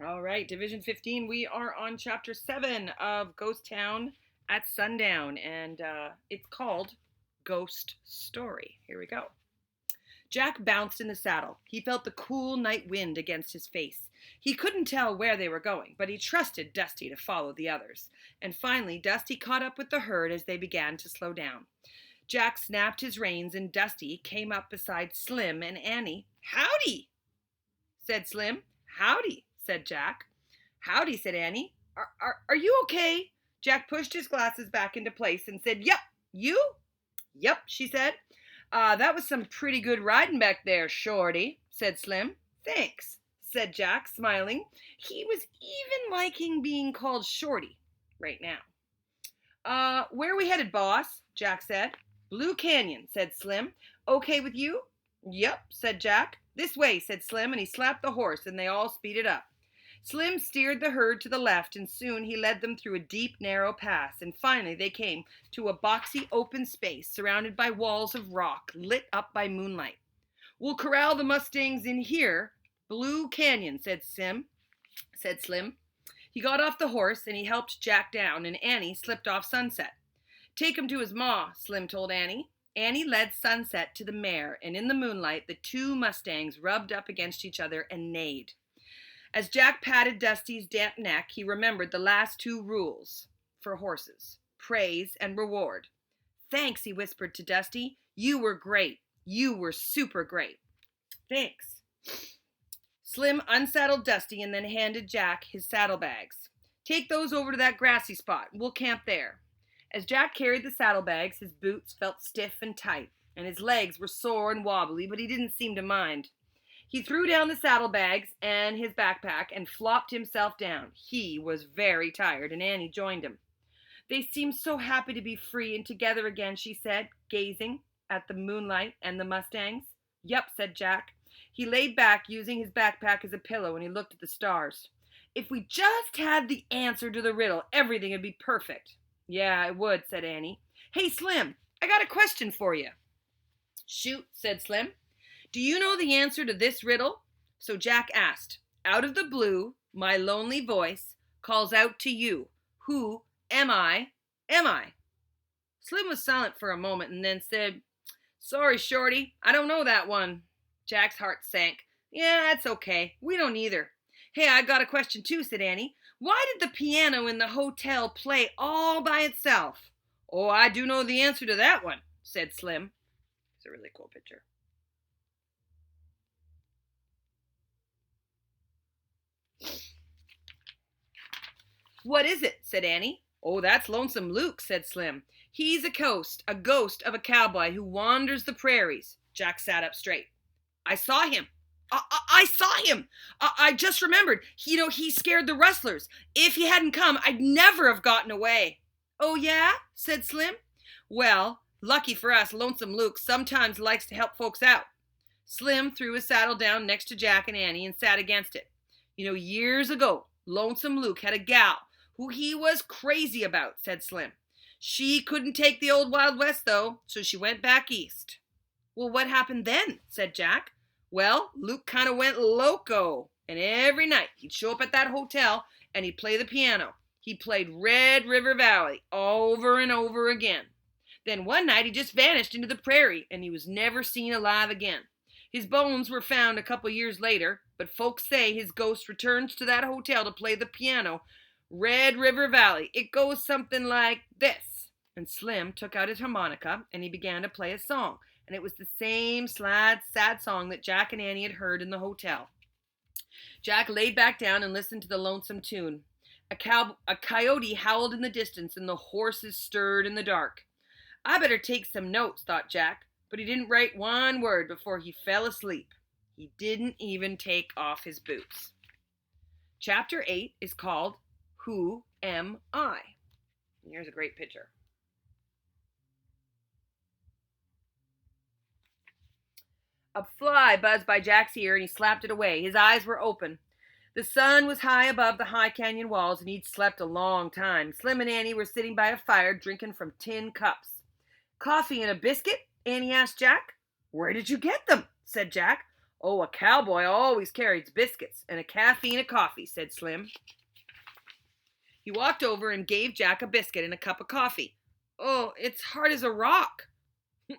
All right, Division 15. We are on Chapter 7 of Ghost Town at Sundown, and it's called Ghost Story. Here we go. Jack bounced in the saddle. He felt the cool night wind against his face. He couldn't tell where they were going, but he trusted Dusty to follow the others. And finally, Dusty caught up with the herd as they began to slow down. Jack snapped his reins, and Dusty came up beside Slim and Annie. "Howdy," said Slim. "Howdy," said Jack. "Howdy," said Annie. Are you okay?" Jack pushed his glasses back into place and said, "Yep. You?" "Yep," she said. That was some pretty good riding back there, Shorty," said Slim. "Thanks," said Jack, smiling. He was even liking being called Shorty right now. Where are we headed, boss?" Jack said. "Blue Canyon," said Slim. "Okay with you?" "Yep," said Jack. "This way," said Slim, and he slapped the horse, and they all speeded up. Slim steered the herd to the left, and soon he led them through a deep, narrow pass, and finally they came to a boxy open space surrounded by walls of rock lit up by moonlight. "We'll corral the Mustangs in here, Blue Canyon," said Slim. He got off the horse, and he helped Jack down, and Annie slipped off Sunset. "Take him to his ma," Slim told Annie. Annie led Sunset to the mare, and in the moonlight the two Mustangs rubbed up against each other and neighed. As Jack patted Dusty's damp neck, he remembered the last two rules for horses: praise and reward. "Thanks," he whispered to Dusty. "You were great. You were super great." "Thanks." Slim unsaddled Dusty and then handed Jack his saddlebags. "Take those over to that grassy spot. We'll camp there." As Jack carried the saddlebags, his boots felt stiff and tight, and his legs were sore and wobbly, but he didn't seem to mind. He threw down the saddlebags and his backpack and flopped himself down. He was very tired, and Annie joined him. "They seem so happy to be free and together again," she said, gazing at the moonlight and the Mustangs. "Yep," said Jack. He laid back, using his backpack as a pillow, and he looked at the stars. "If we just had the answer to the riddle, everything would be perfect." "Yeah, it would," said Annie. "Hey, Slim, I got a question for you." "Shoot," said Slim. "Do you know the answer to this riddle?" So Jack asked. "Out of the blue, my lonely voice calls out to you. Who am I? Am I?" Slim was silent for a moment and then said, "Sorry, Shorty, I don't know that one." Jack's heart sank. "Yeah, that's okay. We don't either." "Hey, I got a question too," said Annie. "Why did the piano in the hotel play all by itself?" "Oh, I do know the answer to that one," said Slim. It's a really cool picture. "What is it?" said Annie. "Oh, that's Lonesome Luke," said Slim. "He's a ghost of a cowboy who wanders the prairies." Jack sat up straight. "I saw him. I saw him. I just remembered. He scared the rustlers. If he hadn't come, I'd never have gotten away." "Oh, yeah?" said Slim. "Well, lucky for us, Lonesome Luke sometimes likes to help folks out." Slim threw his saddle down next to Jack and Annie and sat against it. "Years ago, Lonesome Luke had a gal who he was crazy about," said Slim. "She couldn't take the old Wild West, though, so she went back east." "Well, what happened then?" said Jack. "Well, Luke kind of went loco, and every night he'd show up at that hotel and he'd play the piano. He played Red River Valley over and over again. Then one night he just vanished into the prairie, and he was never seen alive again. His bones were found a couple years later, but folks say his ghost returns to that hotel to play the piano, Red River Valley. It goes something like this." And Slim took out his harmonica and he began to play a song. And it was the same sad song that Jack and Annie had heard in the hotel. Jack laid back down and listened to the lonesome tune. A coyote howled in the distance, and the horses stirred in the dark. "I better take some notes," thought Jack, but he didn't write one word before he fell asleep. He didn't even take off his boots. Chapter 8 is called Who Am I? And here's a great picture. A fly buzzed by Jack's ear, and he slapped it away. His eyes were open. The sun was high above the high canyon walls, and he'd slept a long time. Slim and Annie were sitting by a fire, drinking from tin cups. "Coffee and a biscuit?" Annie asked Jack. "Where did you get them?" said Jack. Oh, a cowboy always carries biscuits and a caffeine of coffee, said Slim. He walked over and gave Jack a biscuit and a cup of coffee. Oh, it's hard as a rock,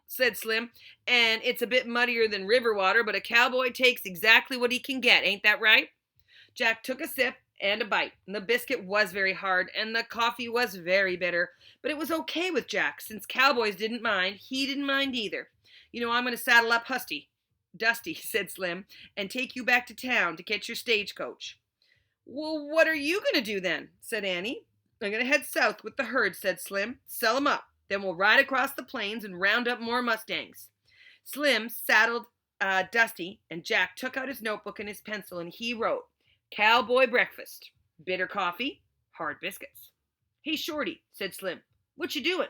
said Slim, and it's a bit muddier than river water, but a cowboy takes exactly what he can get, ain't that right? Jack took a sip and a bite, and the biscuit was very hard, and the coffee was very bitter, but it was okay with Jack, since cowboys didn't mind, he didn't mind either. You know, I'm going to saddle up Dusty, said Slim, and take you back to town to catch your stagecoach. Well, what are you going to do then? Said Annie. I'm going to head south with the herd, said Slim. Sell 'em up. Then we'll ride across the plains and round up more mustangs. Slim saddled Dusty, and Jack took out his notebook and his pencil, and he wrote, Cowboy breakfast, bitter coffee, hard biscuits. Hey, Shorty, said Slim. What you doing?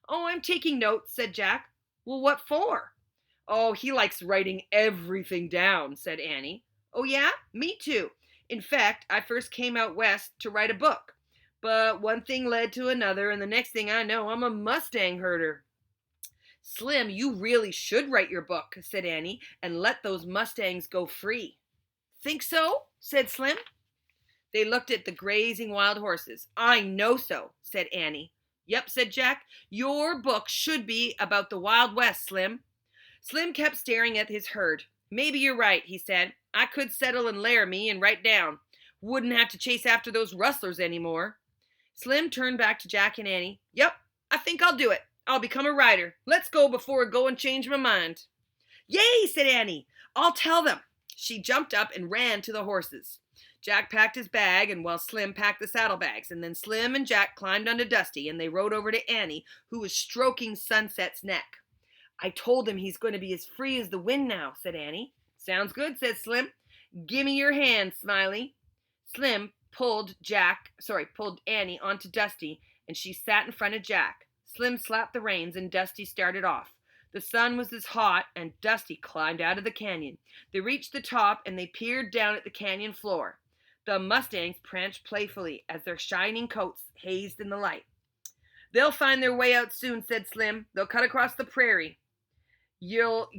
Oh, I'm taking notes, said Jack. Well, what for? Oh, he likes writing everything down, said Annie. Oh, yeah? Me too. In fact, I first came out west to write a book. But one thing led to another, and the next thing I know, I'm a Mustang herder. Slim, you really should write your book, said Annie, and let those Mustangs go free. Think so? Said Slim. They looked at the grazing wild horses. I know so, said Annie. Yep, said Jack. Your book should be about the Wild West, Slim. Slim kept staring at his herd. Maybe you're right, he said. I could settle in Laramie and write down. Wouldn't have to chase after those rustlers anymore. Slim turned back to Jack and Annie. Yep, I think I'll do it. I'll become a writer. Let's go before I go and change my mind. Yay, said Annie. I'll tell them. She jumped up and ran to the horses. Jack packed his bag, and while Slim packed the saddlebags, and then Slim and Jack climbed onto Dusty, and they rode over to Annie, who was stroking Sunset's neck. I told him he's going to be as free as the wind now, said Annie. Sounds good, said Slim. Gimme your hand, Smiley. Slim pulled Annie onto Dusty, and she sat in front of Jack. Slim slapped the reins, and Dusty started off. The sun was as hot, and Dusty climbed out of the canyon. They reached the top, and they peered down at the canyon floor. The Mustangs pranced playfully as their shining coats hazed in the light. They'll find their way out soon, said Slim. They'll cut across the prairie.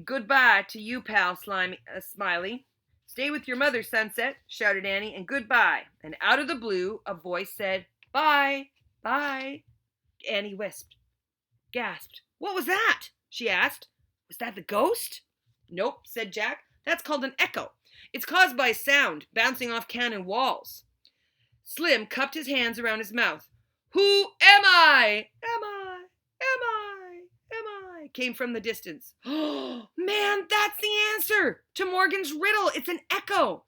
Goodbye to you, pal, Smiley. Stay with your mother, Sunset, shouted Annie, and goodbye. And out of the blue, a voice said, Bye, bye. Annie gasped. What was that? She asked. Was that the ghost? Nope, said Jack. That's called an echo. It's caused by sound bouncing off cannon walls. Slim cupped his hands around his mouth. Who am I? Am I? Am I? Am I? Came from the distance. Oh, man, that's the answer to Morgan's riddle. It's an echo.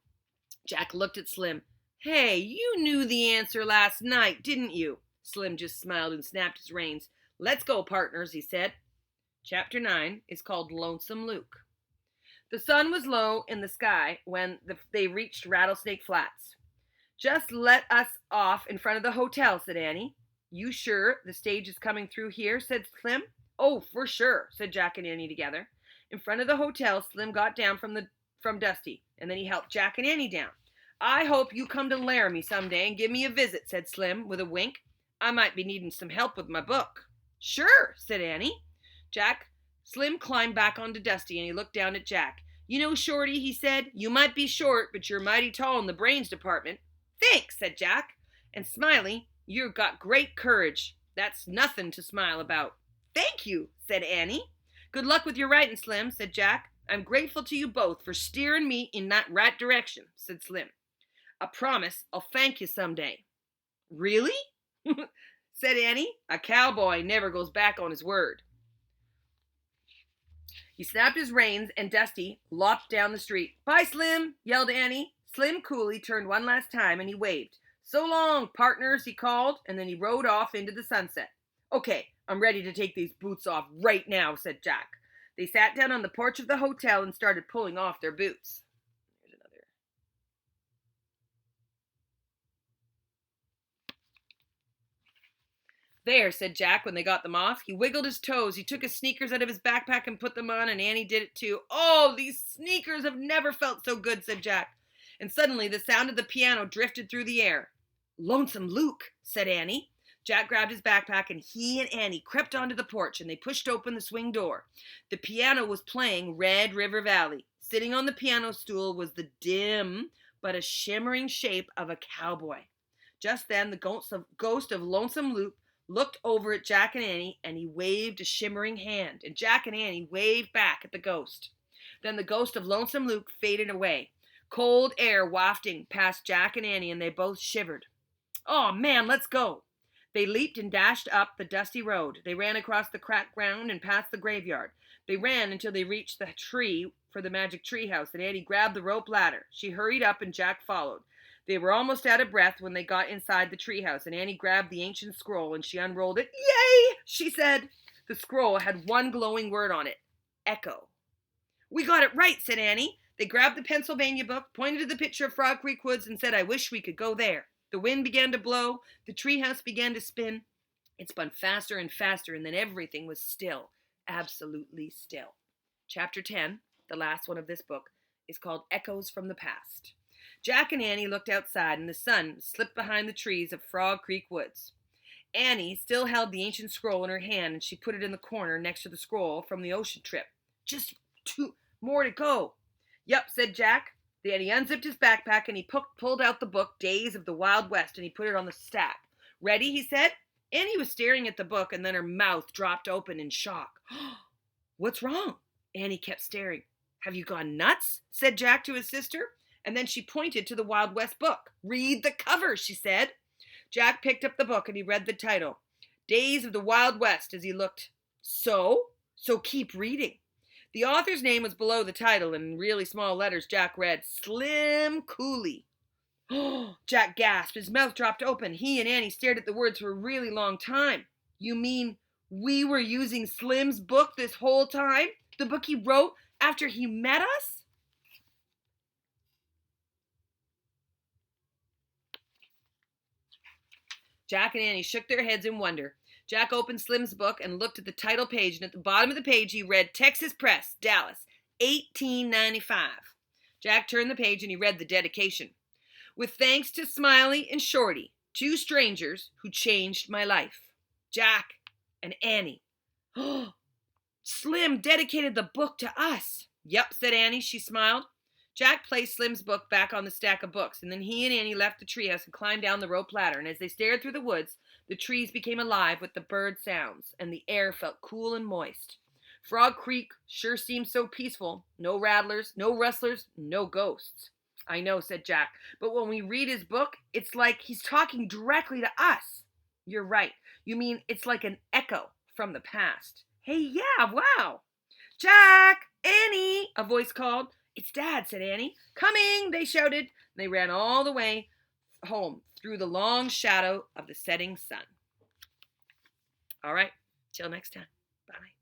Jack looked at Slim. Hey, you knew the answer last night, didn't you? Slim just smiled and snapped his reins. Let's go, partners, he said. Chapter 9 is called Lonesome Luke. The sun was low in the sky when they reached Rattlesnake Flats. Just let us off in front of the hotel, said Annie. You sure the stage is coming through here, said Slim. Oh, for sure, said Jack and Annie together. In front of the hotel, Slim got down from Dusty, and then he helped Jack and Annie down. I hope you come to Laramie someday and give me a visit, said Slim with a wink. I might be needing some help with my book. Sure, said Annie. Slim climbed back onto Dusty, and he looked down at Jack. You know, Shorty, he said, you might be short, but you're mighty tall in the brains department. Thanks, said Jack. And Smiley, you've got great courage. That's nothing to smile about. Thank you, said Annie. Good luck with your writing, Slim, said Jack. I'm grateful to you both for steering me in that right direction, said Slim. I promise I'll thank you someday. Really? said Annie. A cowboy never goes back on his word. He snapped his reins, and Dusty lopped down the street. Bye, Slim, yelled Annie. Slim coolly turned one last time, and he waved. So long, partners, he called, and then he rode off into the sunset. Okay, I'm ready to take these boots off right now, said Jack. They sat down on the porch of the hotel and started pulling off their boots. Here's another. There, said Jack when they got them off. He wiggled his toes. He took his sneakers out of his backpack and put them on, and Annie did it too. Oh, these sneakers have never felt so good, said Jack. And suddenly the sound of the piano drifted through the air. Lonesome Luke, said Annie. Jack grabbed his backpack and he and Annie crept onto the porch and they pushed open the swing door. The piano was playing Red River Valley. Sitting on the piano stool was the dim but a shimmering shape of a cowboy. Just then the ghost of Lonesome Luke looked over at Jack and Annie and he waved a shimmering hand, and Jack and Annie waved back at the ghost. Then the ghost of Lonesome Luke faded away, cold air wafting past Jack and Annie, and they both shivered. "Oh, man, let's go." They leaped and dashed up the dusty road. They ran across the cracked ground and past the graveyard. They ran until they reached the tree for the magic tree house, and Annie grabbed the rope ladder. She hurried up and Jack followed. They were almost out of breath when they got inside the treehouse, and Annie grabbed the ancient scroll and she unrolled it. "Yay!" she said. The scroll had one glowing word on it: Echo. "We got it right," said Annie. They grabbed the Pennsylvania book, pointed to the picture of Frog Creek Woods, and said, "I wish we could go there." The wind began to blow. The treehouse began to spin. It spun faster and faster, and then everything was still, absolutely still. Chapter 10, the last one of this book, is called Echoes from the Past. Jack and Annie looked outside, and the sun slipped behind the trees of Frog Creek Woods. Annie still held the ancient scroll in her hand, and she put it in the corner next to the scroll from the ocean trip. "Just 2 more to go." "Yep," said Jack. Then he unzipped his backpack, and he pulled out the book, Days of the Wild West, and he put it on the stack. "Ready?" he said. Annie was staring at the book, and then her mouth dropped open in shock. "What's wrong?" Annie kept staring. "Have you gone nuts?" said Jack to his sister. And then she pointed to the Wild West book. "Read the cover," she said. Jack picked up the book and he read the title, Days of the Wild West, as he looked. So keep reading. The author's name was below the title, and in really small letters Jack read, Slim Cooley. Jack gasped. His mouth dropped open. He and Annie stared at the words for a really long time. "You mean we were using Slim's book this whole time? The book he wrote after he met us?" Jack and Annie shook their heads in wonder. Jack opened Slim's book and looked at the title page, and at the bottom of the page he read Texas Press, Dallas, 1895. Jack turned the page and he read the dedication. "With thanks to Smiley and Shorty, 2 strangers who changed my life. Jack and Annie." "Slim dedicated the book to us." "Yep," said Annie. She smiled. Jack placed Slim's book back on the stack of books, and then he and Annie left the treehouse and climbed down the rope ladder, and as they stared through the woods, the trees became alive with the bird sounds, and the air felt cool and moist. Frog Creek sure seemed so peaceful. No rattlers, no rustlers, no ghosts. "I know," said Jack, "but when we read his book, it's like he's talking directly to us." "You're right. You mean it's like an echo from the past." "Hey, yeah, wow." "Jack! Annie!" a voice called. "It's Dad," said Annie. "Coming!" they shouted. They ran all the way home through the long shadow of the setting sun. All right, till next time. Bye.